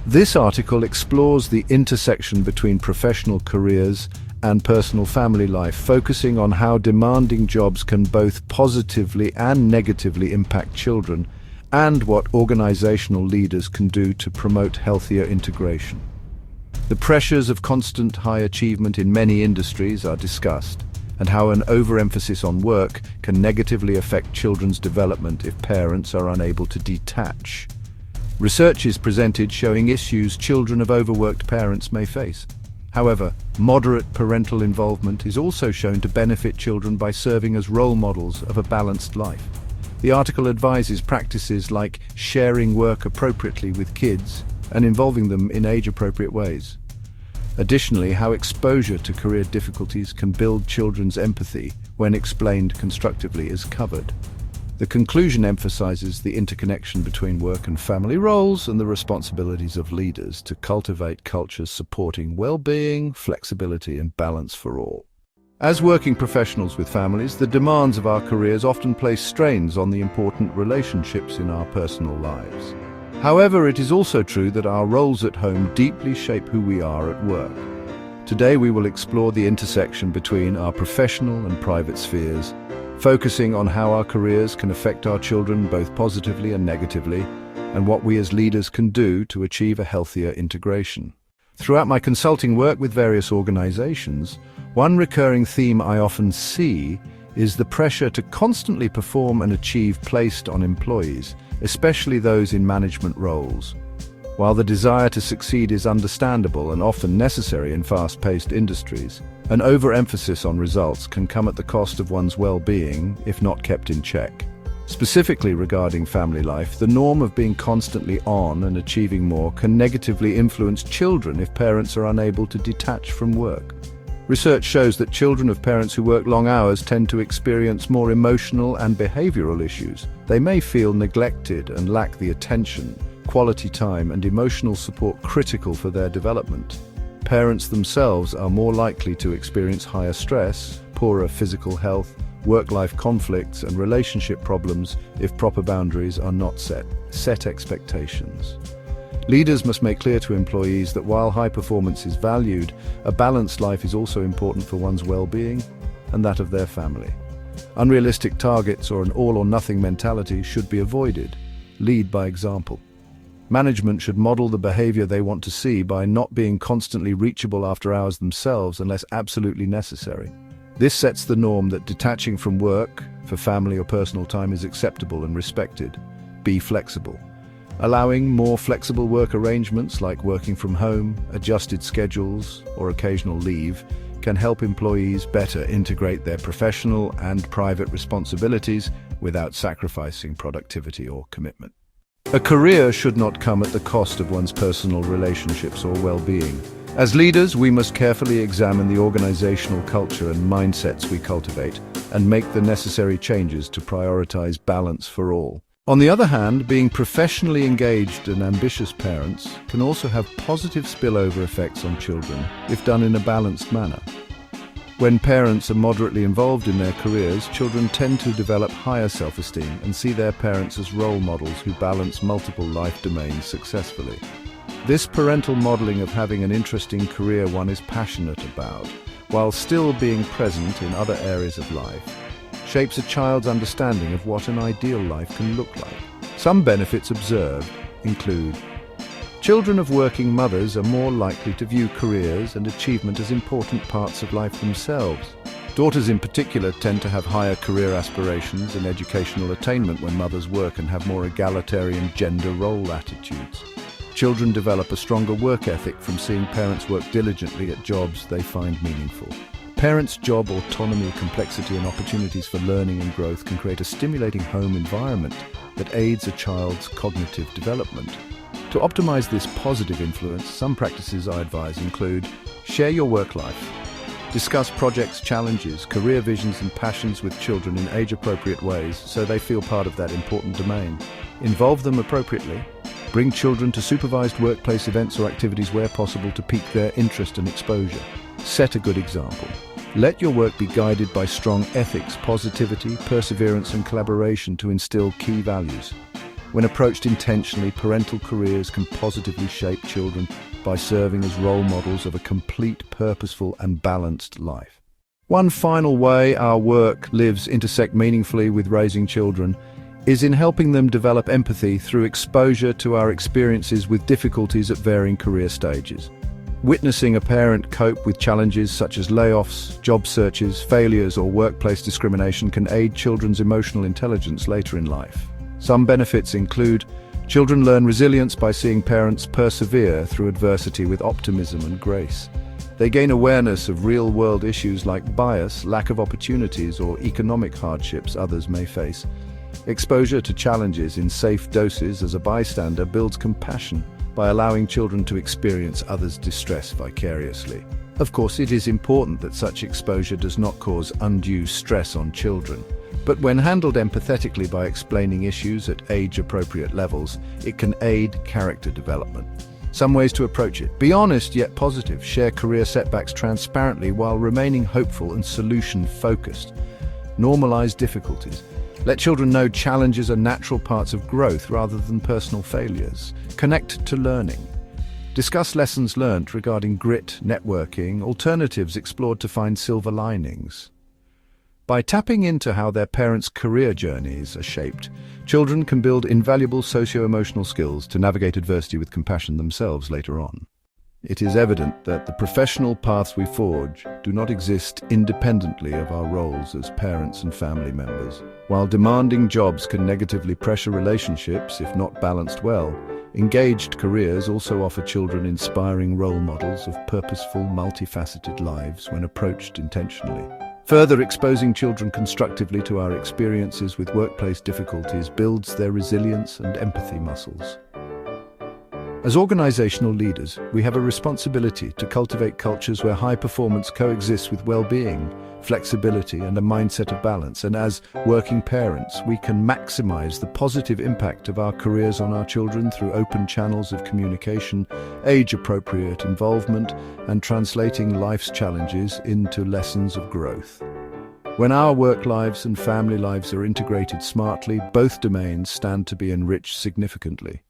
This article explores the intersection between professional careers and personal family life, focusing on how demanding jobs can both positively and negatively impact children, and what organizational leaders can do to promote healthier integration. The pressures of constant high achievement in many industries are discussed, and how an overemphasis on work can negatively affect children's development if parents are unable to detach. Research is presented showing issues children of overworked parents may face. However, moderate parental involvement is also shown to benefit children by serving as role models of a balanced life. The article advises practices like sharing work appropriately with kids and involving them in age-appropriate ways. Additionally, how exposure to career difficulties can build children's empathy when explained constructively is covered. The conclusion emphasizes the interconnection between work and family roles and the responsibilities of leaders to cultivate cultures supporting well-being, flexibility, and balance for all. As working professionals with families, the demands of our careers often place strains on the important relationships in our personal lives. However, it is also true that our roles at home deeply shape who we are at work. Today we will explore the intersection between our professional and private spheres, focusing on how our careers can affect our children both positively and negatively, and what we as leaders can do to achieve a healthier integration. Throughout my consulting work with various organizations, one recurring theme I often see is the pressure to constantly perform and achieve placed on employees, especially those in management roles. While the desire to succeed is understandable and often necessary in fast-paced industries, an overemphasis on results can come at the cost of one's well-being if not kept in check. Specifically regarding family life, the norm of being constantly on and achieving more can negatively influence children if parents are unable to detach from work. Research shows that children of parents who work long hours tend to experience more emotional and behavioral issues. They may feel neglected and lack the attention, quality time, and emotional support critical for their development. Parents themselves are more likely to experience higher stress, poorer physical health, work-life conflicts, and relationship problems if proper boundaries are not set. Set expectations. Leaders must make clear to employees that while high performance is valued, a balanced life is also important for one's well-being and that of their family. Unrealistic targets or an all-or-nothing mentality should be avoided. Lead by example. Management should model the behavior they want to see by not being constantly reachable after hours themselves unless absolutely necessary. This sets the norm that detaching from work for family or personal time is acceptable and respected. Be flexible. Allowing more flexible work arrangements like working from home, adjusted schedules, or occasional leave can help employees better integrate their professional and private responsibilities without sacrificing productivity or commitment. A career should not come at the cost of one's personal relationships or well-being. As leaders, we must carefully examine the organizational culture and mindsets we cultivate and make the necessary changes to prioritize balance for all. On the other hand, being professionally engaged and ambitious parents can also have positive spillover effects on children if done in a balanced manner. When parents are moderately involved in their careers, children tend to develop higher self-esteem and see their parents as role models who balance multiple life domains successfully. This parental modeling of having an interesting career one is passionate about, while still being present in other areas of life, shapes a child's understanding of what an ideal life can look like. Some benefits observed include: children of working mothers are more likely to view careers and achievement as important parts of life themselves. Daughters in particular tend to have higher career aspirations and educational attainment when mothers work and have more egalitarian gender role attitudes. Children develop a stronger work ethic from seeing parents work diligently at jobs they find meaningful. Parents' job autonomy, complexity, and opportunities for learning and growth can create a stimulating home environment that aids a child's cognitive development. To optimize this positive influence, some practices I advise include: share your work life. Discuss projects, challenges, career visions, and passions with children in age-appropriate ways so they feel part of that important domain. Involve them appropriately. Bring children to supervised workplace events or activities where possible to pique their interest and exposure. Set a good example. Let your work be guided by strong ethics, positivity, perseverance, and collaboration to instill key values. When approached intentionally, parental careers can positively shape children by serving as role models of a complete, purposeful, and balanced life. One final way our work lives intersect meaningfully with raising children is in helping them develop empathy through exposure to our experiences with difficulties at varying career stages. Witnessing a parent cope with challenges such as layoffs, job searches, failures, or workplace discrimination can aid children's emotional intelligence later in life. Some benefits include children learn resilience by seeing parents persevere through adversity with optimism and grace. They gain awareness of real-world issues like bias, lack of opportunities, or economic hardships others may face. Exposure to challenges in safe doses as a bystander builds compassion by allowing children to experience others' distress vicariously. Of course, it is important that such exposure does not cause undue stress on children. But when handled empathetically by explaining issues at age-appropriate levels, it can aid character development. Some ways to approach it: be honest yet positive, share career setbacks transparently while remaining hopeful and solution-focused. Normalize difficulties. Let children know challenges are natural parts of growth rather than personal failures. Connect to learning. Discuss lessons learned regarding grit, networking, alternatives explored to find silver linings. By tapping into how their parents' career journeys are shaped, children can build invaluable socio-emotional skills to navigate adversity with compassion themselves later on. It is evident that the professional paths we forge do not exist independently of our roles as parents and family members. While demanding jobs can negatively pressure relationships if not balanced well, engaged careers also offer children inspiring role models of purposeful, multifaceted lives when approached intentionally. Further exposing children constructively to our experiences with workplace difficulties builds their resilience and empathy muscles. As organizational leaders, we have a responsibility to cultivate cultures where high performance coexists with well-being, flexibility, and a mindset of balance. And as working parents, we can maximize the positive impact of our careers on our children through open channels of communication, age-appropriate involvement, and translating life's challenges into lessons of growth. When our work lives and family lives are integrated smartly, both domains stand to be enriched significantly.